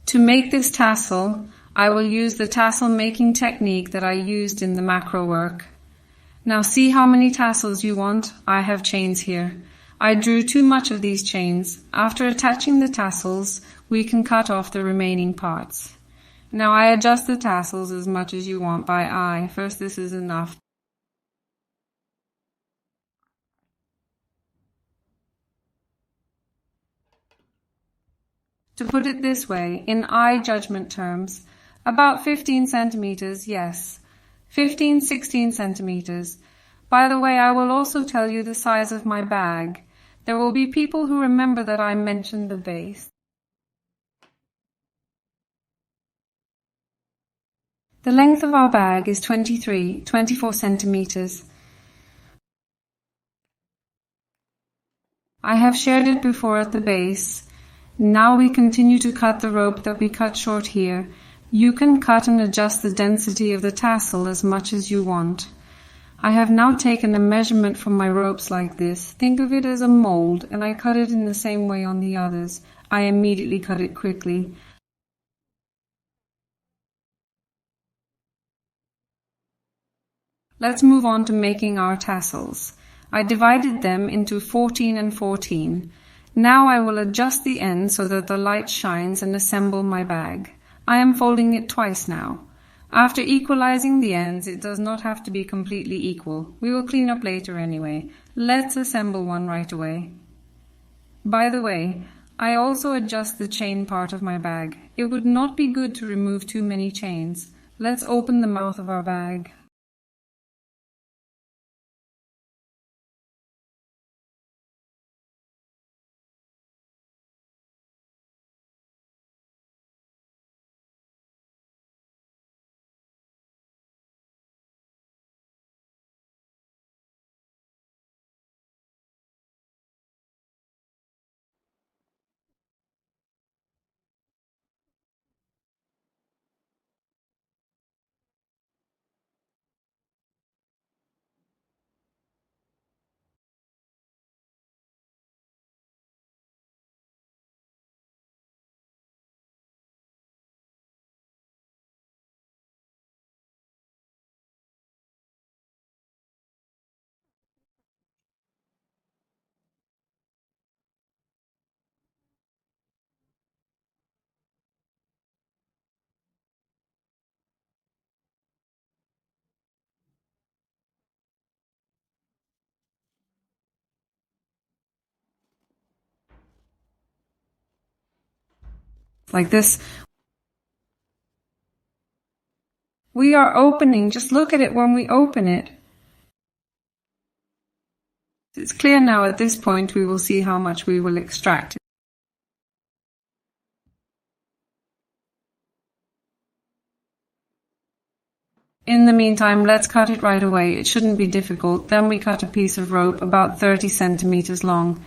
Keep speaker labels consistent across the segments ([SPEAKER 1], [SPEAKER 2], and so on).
[SPEAKER 1] To make this tassel, I will use the tassel making technique that I used in the macro work. Now see how many tassels you want. I have chains here. I drew too much of these chains. After attaching the tassels, we can cut off the remaining parts. Now I adjust the tassels as much as you want by eye. First, this is enough. To put it this way, in eye judgment terms, about 15 centimeters, yes, 16 centimeters. By the way, I will also tell you the size of my bag. There will be people who remember that I mentioned the base. The length of our bag is 24 centimeters. I have shared it before at the base. Now we continue to cut the rope that we cut short here. You can cut and adjust the density of the tassel as much as you want. I have now taken a measurement from my ropes like this. Think of it as a mold, and I cut it in the same way on the others. I immediately cut it quickly. Let's move on to making our tassels. I divided them into 14 and 14. Now I will adjust the end so that the light shines and assemble my bag. I am folding it twice now. After equalizing the ends, it does not have to be completely equal. We will clean up later anyway. Let's assemble one right away. By the way, I also adjust the chain part of my bag. It would not be good to remove too many chains. Let's open the mouth of our bag. Like this. We are opening. Just look at it when we open it. It's clear now. At this point we will see how much we will extract. In the meantime, let's cut it right away. It shouldn't be difficult. Then we cut a piece of rope about 30 centimeters long.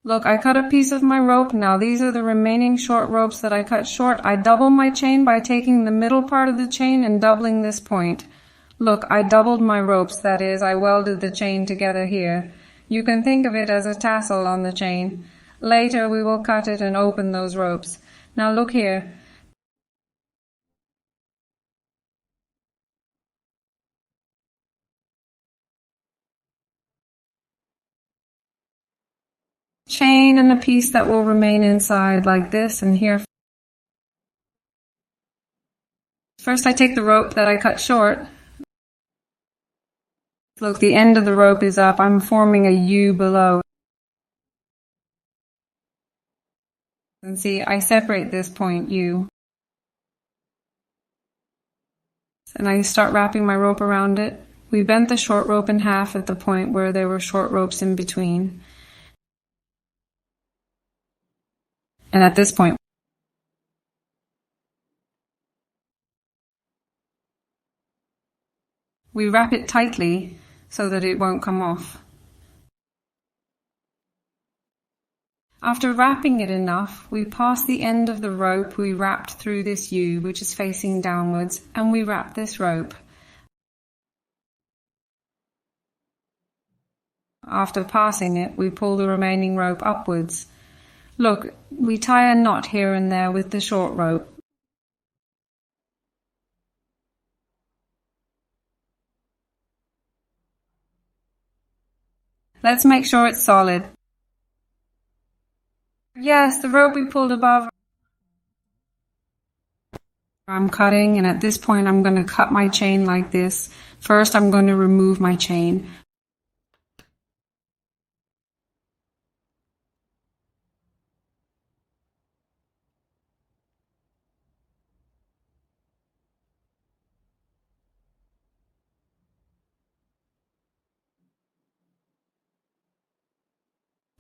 [SPEAKER 1] Look, I cut a piece of my rope. Now these are the remaining short ropes that I cut short. I double my chain by taking the middle part of the chain and doubling this point. Look, I doubled my ropes, that is, I welded the chain together here. You can think of it as a tassel on the chain. Later we will cut it and open those ropes. Now look here. Chain and a piece that will remain inside like this, and here. First I take the rope that I cut short. Look, the end of the rope is up. I'm forming a U below. And see, I separate this point U. And I start wrapping my rope around it. We bent the short rope in half at the point where there were short ropes in between. And at this point, we wrap it tightly so that it won't come off. After wrapping it enough, we pass the end of the rope we wrapped through this U, which is facing downwards, and we wrap this rope. After passing it, we pull the remaining rope upwards. Look, we tie a knot here and there with the short rope. Let's make sure it's solid. Yes, the rope we pulled above. I'm cutting, and at this point I'm going to cut my chain like this. First I'm going to remove my chain.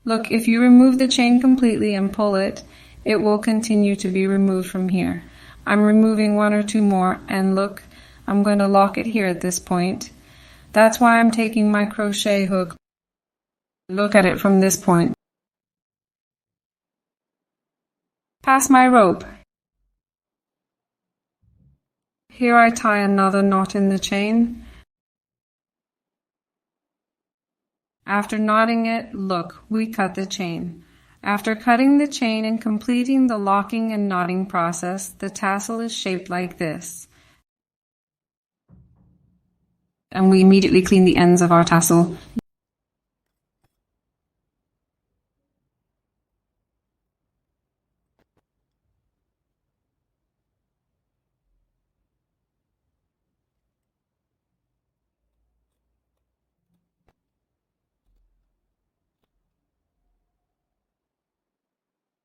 [SPEAKER 1] Look, if you remove the chain completely and pull it, it will continue to be removed from here. I'm removing one or two more, and look, I'm going to lock it here at this point. That's why I'm taking my crochet hook. Look at it from this point. Pass my rope. Here I tie another knot in the chain. After knotting it, look, we cut the chain. After cutting the chain and completing the locking and knotting process, the tassel is shaped like this. And we immediately clean the ends of our tassel.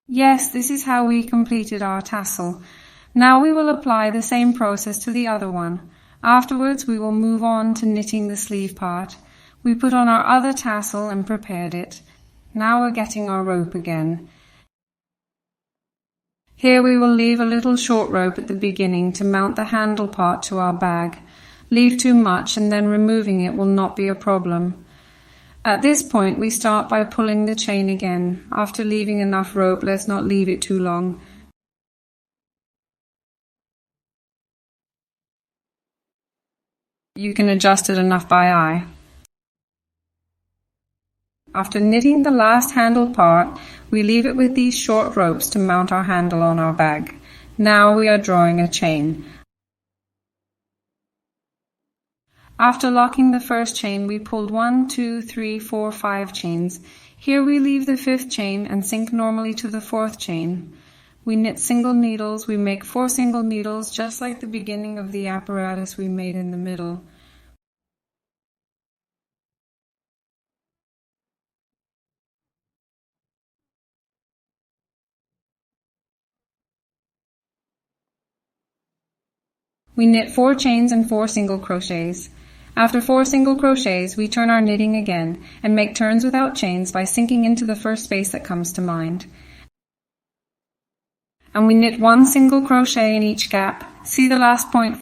[SPEAKER 1] Yes, this is how we completed our tassel. Now we will apply the same process to the other one. Afterwards, we will move on to knitting the sleeve part. We put on our other tassel and prepared it. Now we're getting our rope again. Here we will leave a little short rope at the beginning to mount the handle part to our bag. Leave too much and then removing it will not be a problem. At this point, we start by pulling the chain again. After leaving enough rope, let's not leave it too long. You can adjust it enough by eye. After knitting the last handle part, we leave it with these short ropes to mount our handle on our bag. Now we are drawing a chain. After locking the first chain, we pulled 1, 2, 3, 4, 5 chains. Here we leave the 5th chain and sink normally to the 4th chain. We knit single needles. We make 4 single needles, just like the beginning of the apparatus we made in the middle. We knit 4 chains and 4 single crochets. After 4 single crochets, we turn our knitting again and make turns without chains by sinking into the first space that comes to mind. And we knit 1 single crochet in each gap. See the last point?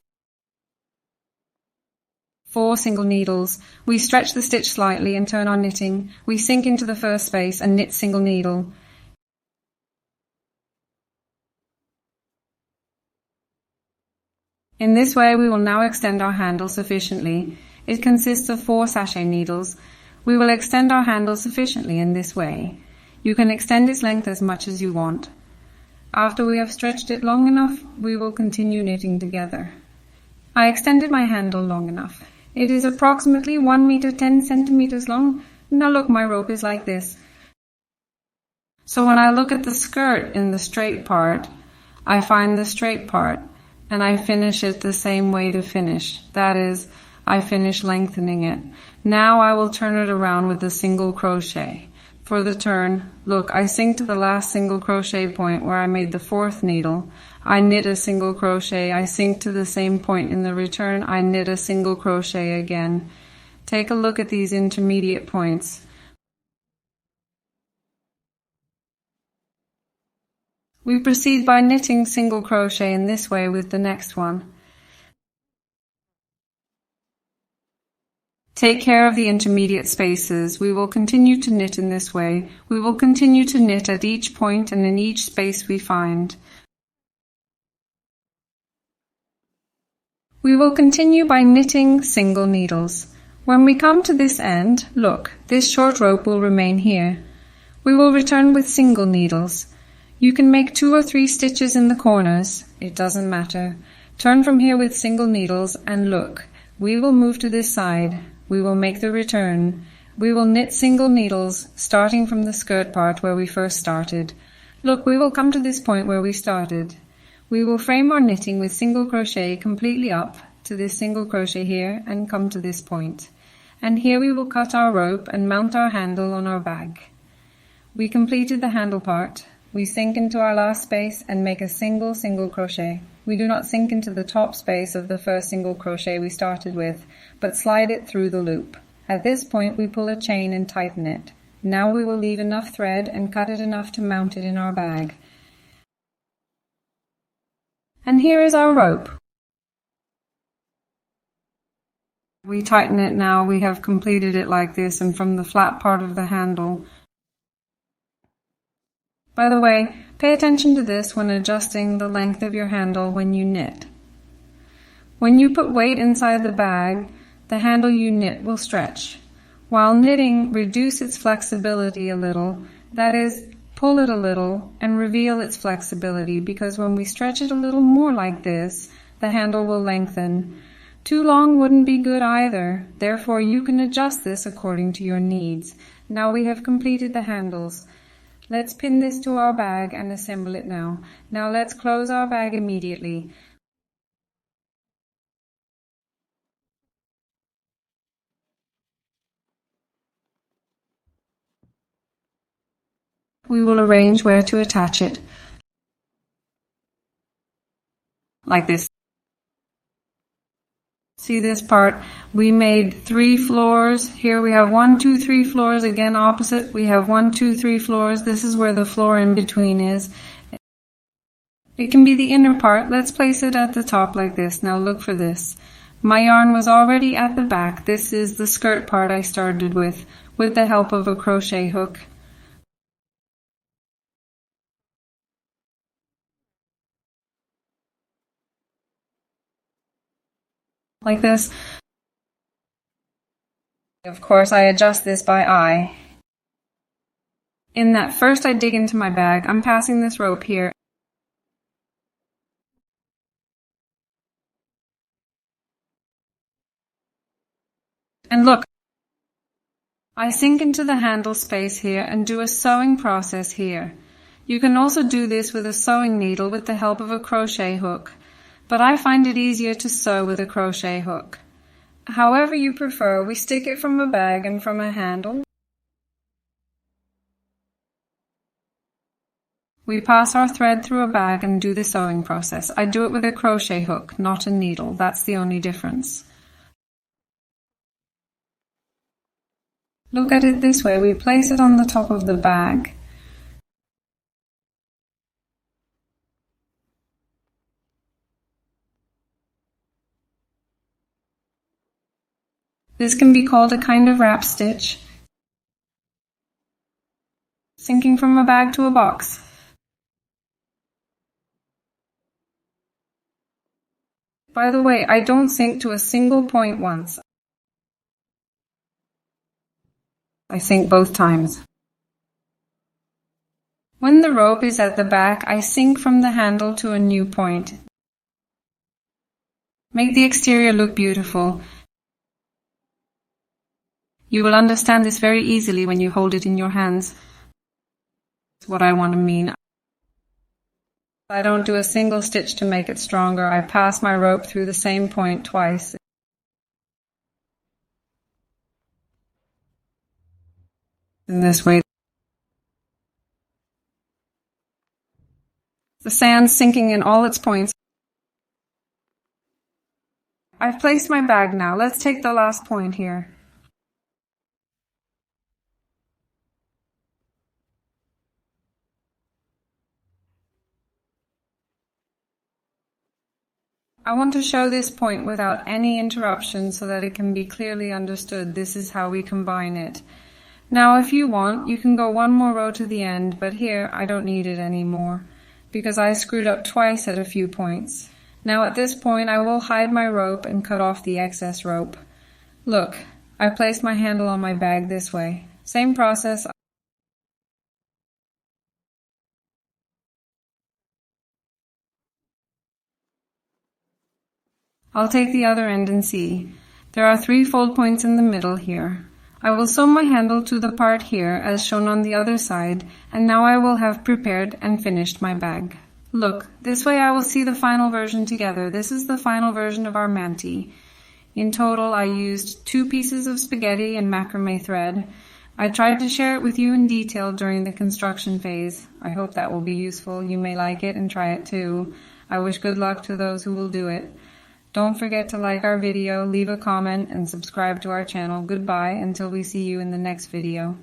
[SPEAKER 1] 4 single needles. We stretch the stitch slightly and turn our knitting. We sink into the first space and knit single needle. In this way, we will now extend our handle sufficiently. It consists of 4 sachet needles. We will extend our handle sufficiently in this way. You can extend its length as much as you want. After we have stretched it long enough, we will continue knitting together. I extended my handle long enough. It is approximately 1 meter 10 centimeters long. Now look, my rope is like this. So when I look at the skirt in the straight part, I find the straight part. And I finish it the same way to finish. That is, I finish lengthening it. Now I will turn it around with a single crochet. For the turn, look, I sink to the last single crochet point where I made the 4th needle. I knit a single crochet. I sink to the same point in the return. I knit a single crochet again. Take a look at these intermediate points. We proceed by knitting single crochet in this way with the next one. Take care of the intermediate spaces. We will continue to knit in this way. We will continue to knit at each point and in each space we find. We will continue by knitting single needles. When we come to this end, look, this short rope will remain here. We will return with single needles. You can make 2 or 3 stitches in the corners, it doesn't matter. Turn from here with single needles and look. We will move to this side. We will make the return. We will knit single needles, starting from the skirt part where we first started. Look, we will come to this point where we started. We will frame our knitting with single crochet completely up to this single crochet here and come to this point. And here we will cut our rope and mount our handle on our bag. We completed the handle part. We sink into our last space and make a single crochet. We do not sink into the top space of the first single crochet we started with, but slide it through the loop. At this point we pull a chain and tighten it. Now we will leave enough thread and cut it enough to mount it in our bag. And here is our rope. We tighten it now. We have completed it like this, and from the flat part of the handle. By the way, pay attention to this when adjusting the length of your handle when you knit. When you put weight inside the bag, the handle you knit will stretch. While knitting, reduce its flexibility a little, that is, pull it a little and reveal its flexibility, because when we stretch it a little more like this, the handle will lengthen. Too long wouldn't be good either, therefore you can adjust this according to your needs. Now we have completed the handles. Let's pin this to our bag and assemble it now. Now let's close our bag immediately. We will arrange where to attach it. Like this. See this part? We made 3 floors. Here we have 1, 2, 3 floors. Again opposite. We have 1, 2, 3 floors. This is where the floor in between is. It can be the inner part. Let's place it at the top like this. Now look for this. My yarn was already at the back. This is the skirt part I started with the help of a crochet hook. Like this. Of course, I adjust this by eye. In that first I dig into my bag, I'm passing this rope here. And look, I sink into the handle space here and do a sewing process here. You can also do this with a sewing needle with the help of a crochet hook, but I find it easier to sew with a crochet hook. However you prefer, we stick it from a bag and from a handle. We pass our thread through a bag and do the sewing process. I do it with a crochet hook, not a needle. That's the only difference. Look at it this way. We place it on the top of the bag. This can be called a kind of wrap stitch. Sinking from a bag to a box. By the way, I don't sink to a single point once. I sink both times. When the rope is at the back, I sink from the handle to a new point. Make the exterior look beautiful. You will understand this very easily when you hold it in your hands. That's what I want to mean. I don't do a single stitch to make it stronger. I pass my rope through the same point twice. In this way. The sand sinking in all its points. I've placed my bag now. Let's take the last point here. I want to show this point without any interruption so that it can be clearly understood. This is how we combine it. Now if you want, you can go one more row to the end, but here I don't need it anymore because I screwed up twice at a few points. Now at this point I will hide my rope and cut off the excess rope. Look, I placed my handle on my bag this way. Same process. I'll take the other end and see. There are 3 fold points in the middle here. I will sew my handle to the part here as shown on the other side, and now I will have prepared and finished my bag. Look, this way I will see the final version together. This is the final version of our mantee. In total, I used 2 pieces of spaghetti and macrame thread. I tried to share it with you in detail during the construction phase. I hope that will be useful. You may like it and try it too. I wish good luck to those who will do it. Don't forget to like our video, leave a comment, and subscribe to our channel. Goodbye until we see you in the next video.